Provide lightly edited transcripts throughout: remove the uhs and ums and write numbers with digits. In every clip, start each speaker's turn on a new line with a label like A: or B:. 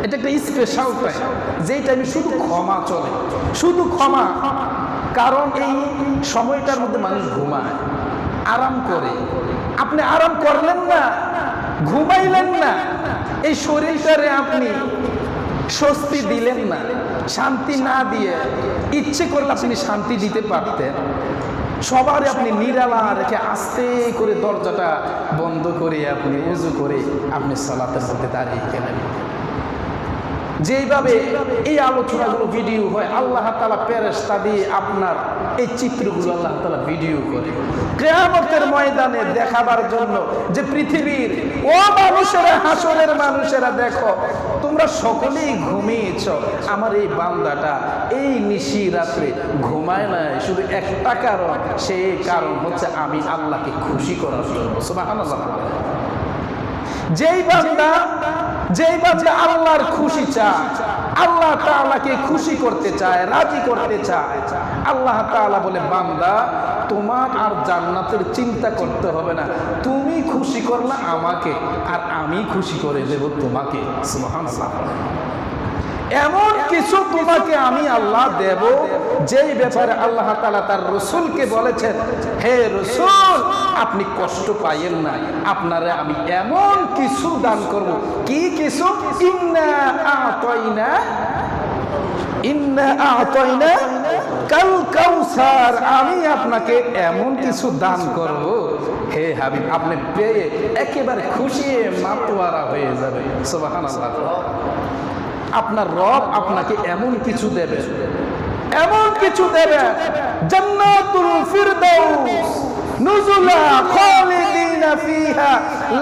A: এটা একটা special time, যেই টাইমে শুধু ক্ষমা চলে, শুধু ক্ষমা। কারণ এই সময়টার মধ্যে মানুষ ঘুমায়, আরাম করে। আপনি আরাম করলেন না, ঘুমাইলেন না, এই শরীরটারে আপনি স্বস্তি দিলেন না, শান্তি না দিয়ে ইচ্ছে করলে আপনি শান্তি দিতে পারতেন। সবার আপনি নিরালা রেখে আস্তে করে দরজাটা বন্ধ করে আপনি উজু করে আপনি সালাতের মধ্যে দাঁড়িয়ে গেলেন। যেইভাবে এই আলোচনাগুলো ভিডিও হয়, আল্লাহ তাআলা ফেরেশতা দিয়ে আপনার এই চিত্রগুলো আল্লাহ তাআলা ভিডিও করে কিয়ামতের ময়দানে দেখাবার জন্য, যে পৃথিবীর ও মানুষেরা, হাসরের মানুষেরা, দেখো তোমরা সকলেই ঘুমিয়েছ, আমার এই বান্দাটা এই নিশি রাত্রে ঘুমায় নাই শুধু একটা কারণ, সেই কারণ হচ্ছে আমি আল্লাহকে খুশি করার জন্য। সুবহানাল্লাহ। যেই বান্দা আল্লাহর খুশি চায়, আল্লাহ তাআলাকে খুশি করতে চায়, রাজি করতে চায়, আল্লাহ তাআলা বলে বান্দা তোমার আর জান্নাতের চিন্তা করতে হবে না, তুমি খুশি করলা আমাকে আর আমি খুশি করে দেব তোমাকে। সুবহানাল্লাহ। এমন কিছু তোমাকে আমি আল্লাহ দেব যেই ব্যাপারে আল্লাহ তাআলা তার রাসূলকে বলেছেন, হে রাসূল আপনি কষ্ট পাইয়েন না, আপনারে আমি এমন কিছু দান করব। কি কিছু? ইন্না আ'তাইনা কাল কাউসার, আমি আপনাকে এমন কিছু দান করব, হে হাবিব আপনি পেয়ে একেবারে খুশি মাতোয়ারা হয়ে যাবে। সুবহানাল্লাহ। আপনার রব আপনাকে এমন কিছু দেবে, এমন কিছু দেবে, জান্নাতুল ফিরদাউস নুজুলা খালিদিনা ফিহা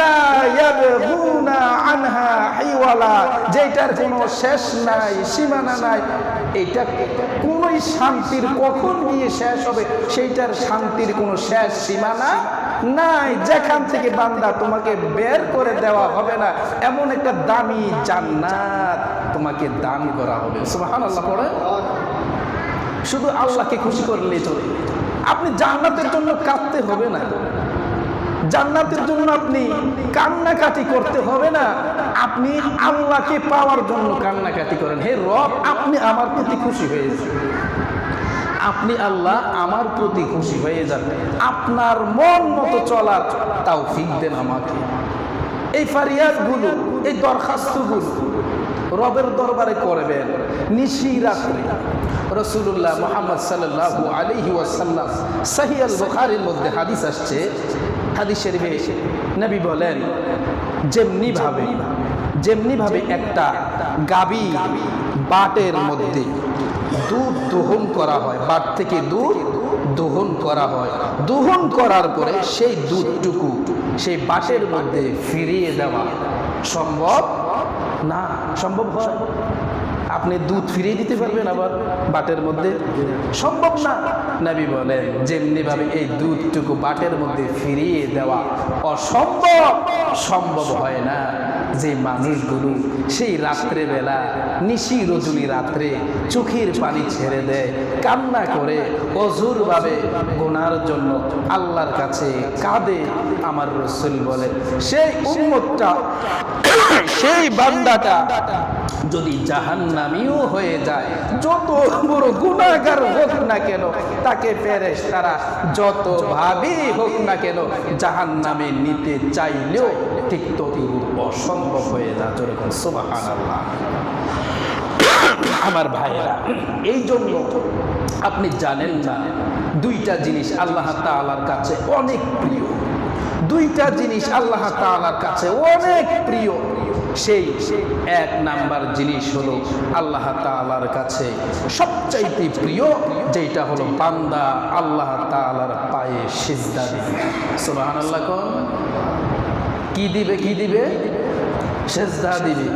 A: লা ইয়াবগুনা আনহা হিওয়ালা, যেটার কোনো শেষ নাই, সীমানা নাই। এটা কোন শান্তির কখন গিয়ে শেষ হবে, সেইটার শান্তির কোনো শেষ সীমানা নাই। যেখান থেকে বান্দা তোমাকে বের করে দেওয়া হবে না, এমন একটা দামি জান্নাত তোমাকে দান করা হবে। সুবহানাল্লাহ। পড়ে শুধু আল্লাহকে খুশি করলে চলে, আপনি জান্নাতের জন্য কাঁদতে হবে না, জান্নাতের জন্য আপনি কান্নাকাটি করতে হবে না, আপনি আল্লাহকে পাওয়ার জন্য কান্নাকাটি করেন। হে রব আপনি আমার প্রতি খুশি হয়ে যান, আপনি আল্লাহ আমার প্রতি খুশি হয়ে যান, আপনার মন মতো চলার তৌফিক দেন আমাকে। এই ফারিয়াদগুলো, এই দরখাস্তগুলো রবের দরবারে করবেন নিশি রাত্রে। রাসূলুল্লাহ মুহাম্মদ সাল্লাল্লাহু আলাইহি ওয়াসাল্লাম সহিহ আল বুখারীর মধ্যে হাদিস আসছে, হাদিস শরীফে নবী বলেন, যেমনি ভাবে একটা গাভী বাটের মধ্যে দুধ দোহন করা হয়, বাট থেকে দুধ দোহন করা হয়, দোহন করার পরে সেই দুধটুকু সেই বাটের মধ্যে ফিরিয়ে দেওয়া সম্ভব না। সম্ভব হয়? আপনি দুধ ফিরিয়ে দিতে পারবেন আবার বাটের মধ্যে? সম্ভব না। নবী বলেন যেমনি ভাবে এই দুধটুকু বাটের মধ্যে ফিরিয়ে দেওয়া অসম্ভব, সম্ভব হয় না যে মানুষগুলো সেই রাত্রে বেলা, নিশি রজনী রাত্রে চোখের পানি ছেড়ে দেয়, কান্না করে অজুর ভাবে গুনার জন্য আল্লাহর কাছে কাঁদে। আমার রাসূল বলে সেই উম্মতটা, সেই বান্দাটা যদি জাহান্নামীও হয়ে যায়, যত বড় গুনাহগার হোক না কেন, তাকে ফেরেশতারা যত ভাবেই হোক না কেন জাহান্নামে নিতে চাইলেও ঠিক ততটুকু অসম্ভব হয়ে যায়। যেরকম সুবহানাল্লাহ। আমার ভাইয়েরা, এই জন্য আপনি জানেন না, দুইটা জিনিস আল্লাহ তাআলার কাছে অনেক প্রিয়, দুইটা জিনিস আল্লাহ তাআলার কাছে অনেক প্রিয়। সেই এক নাম্বার জিনিস হলো আল্লাহ তাআলার কাছে সবচাইতে প্রিয়, যেটা হলো বান্দা আল্লাহ তাআলার পায়ে সিজদা দিবে। সুবহানাল্লাহ। কোন কি দিবে? কি দিবে? সিজদা দিবে।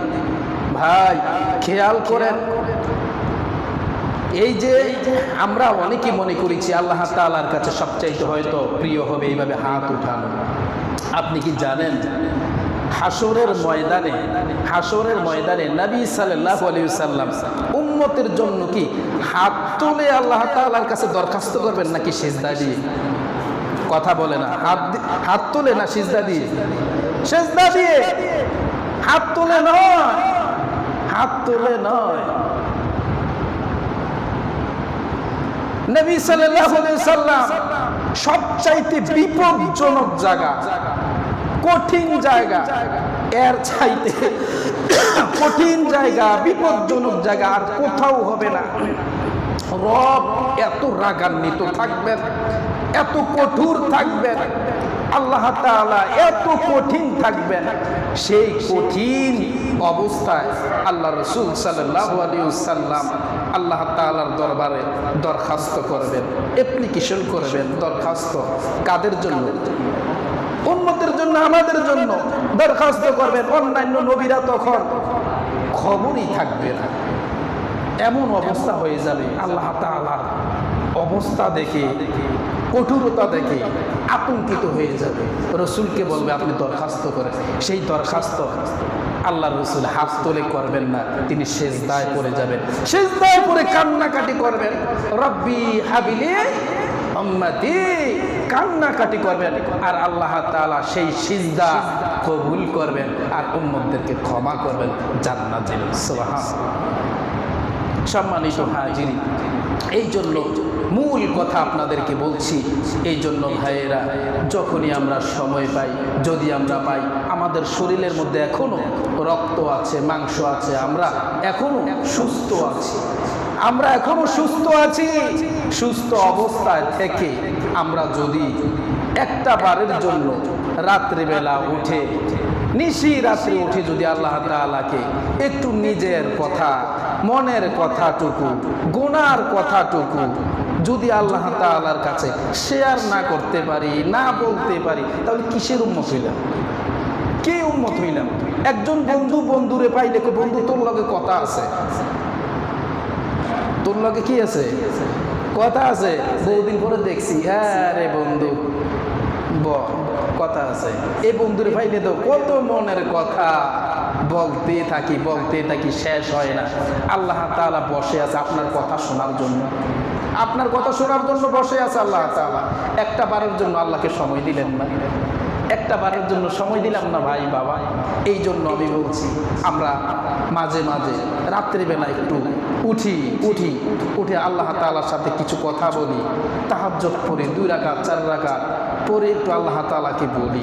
A: ভাই খেয়াল করেন, এই যে আমরা অনেকে মনে করেছি আল্লাহ তাআলার কাছে সবচাইতে হয়তো প্রিয় হবে এইভাবে হাত উঠানো। আপনি কি জানেন হাসরের ময়দানে নবী সাল্লাল্লাহু আলাইহি ওয়াসাল্লাম উম্মতের জন্য কি হাত তুলে আল্লাহ তাআলার কাছে দরখাস্ত করবেন নাকি সিজদা দিয়ে? কথা বলে না। হাত তুলে না সিজদা দিয়ে? সিজদা দিয়ে। হাত তুলে নয়, হাত তুলে নয়। নবী সাল্লাল্লাহু আলাইহি সাল্লাম সবচাইতে বিপজ্জনক জায়গা, কঠিন জায়গা, এর চাইতে কঠিন জায়গা, বিপজ্জনক জায়গা আর কোথাও হবে না। রব এত রাগান্বিত থাকবেন, এত কঠোর থাকবেন, আল্লাহ তাআলা এত কঠিন থাকবেন, সেই কঠিন অবস্থায় আল্লাহ রাসূল সাল্লাল্লাহু আলাইহি ওয়াসাল্লাম আল্লাহ তাআলার দরবারে দরখাস্ত করবেন, অ্যাপ্লিকেশন করবেন। দরখাস্ত কাদের জন্য? উম্মতের জন্য, আমাদের জন্য দরখাস্ত করবেন। অন্যান্য নবীরা তখন খবরই থাকবে না, এমন অবস্থা হয়ে যাবে। আল্লাহ তাআলার অবস্থা দেখে, কঠোরতা দেখে আতঙ্কিত হয়ে যাবে। রসুলকে বলবে আপনি দরখাস্ত করেন। সেই দরখাস্ত আল্লাহ রসুল হাত তুলে করবেন না, তিনি সেজদায় পড়ে যাবেন, সেজদায় পড়ে কান্নাকাটি করবেন। রব্বি হাবিলি উম্মতি, কান্নাকাটি করবেন। আর আল্লাহ তাআলা সেই সিজদা কবুল করবেন আর উম্মতদেরকে ক্ষমা করবেন, জান্নাত দিবেন। সুবহানাল্লাহ। সম্মানিত হাজিরিন, এই জন্য মূল কথা আপনাদেরকে বলছি। এই জন্য ভাইয়েরা, যখনই আমরা সময় পাই, যদি আমরা পাই, আমাদের শরীরের মধ্যে এখনো রক্ত আছে, মাংস আছে, আমরা এখনো সুস্থ আছি, আমরা এখনো সুস্থ আছি। সুস্থ অবস্থায় থেকে আমরা যদি একটা বারের জন্য রাত্রিবেলা উঠে, নিশি রাত্রে উঠে যদি আল্লাহ তাআলাকে একটু নিজের কথা, মনের কথাটুকু, গুনার কথাটুকু যদি আল্লাহ তাআলার কাছে শেয়ার না করতে পারি, না বলতে পারি, তাহলে কিসের উম্মত হইলাম? কে উম্মত হইলাম? একজন বন্ধু বন্ধুরে পাইলে, বন্ধু তোর লগে কথা আছে, তোর লগে কি আছে? কথা আছে। বহুদিন পরে দেখছি, হ্যাঁ রে বন্ধু, কথা আছে। এই বন্ধুরে পাইলে তো কত মনের কথা বলতে থাকি, শেষ হয় না। আল্লাহ তাআলা বসে আছে আপনার কথা শোনার জন্য, আপনার কথা শোনার জন্য বসে আছে আল্লাহ তাআলা। একটা বারের জন্য আল্লাহকে সময় দিলেন না, একটা বারের জন্য সময় দিলাম না ভাই বাবা। এই জন্য আমি বলছি, আমরা মাঝে মাঝে রাত্রিবেলা একটু উঠি আল্লাহ তাআলার সাথে কিছু কথা বলি, তাহাজ্জুদ পড়ি, 2 রাকাত 4 রাকাত পরে একটু আল্লাহ তাআলাকে বলি।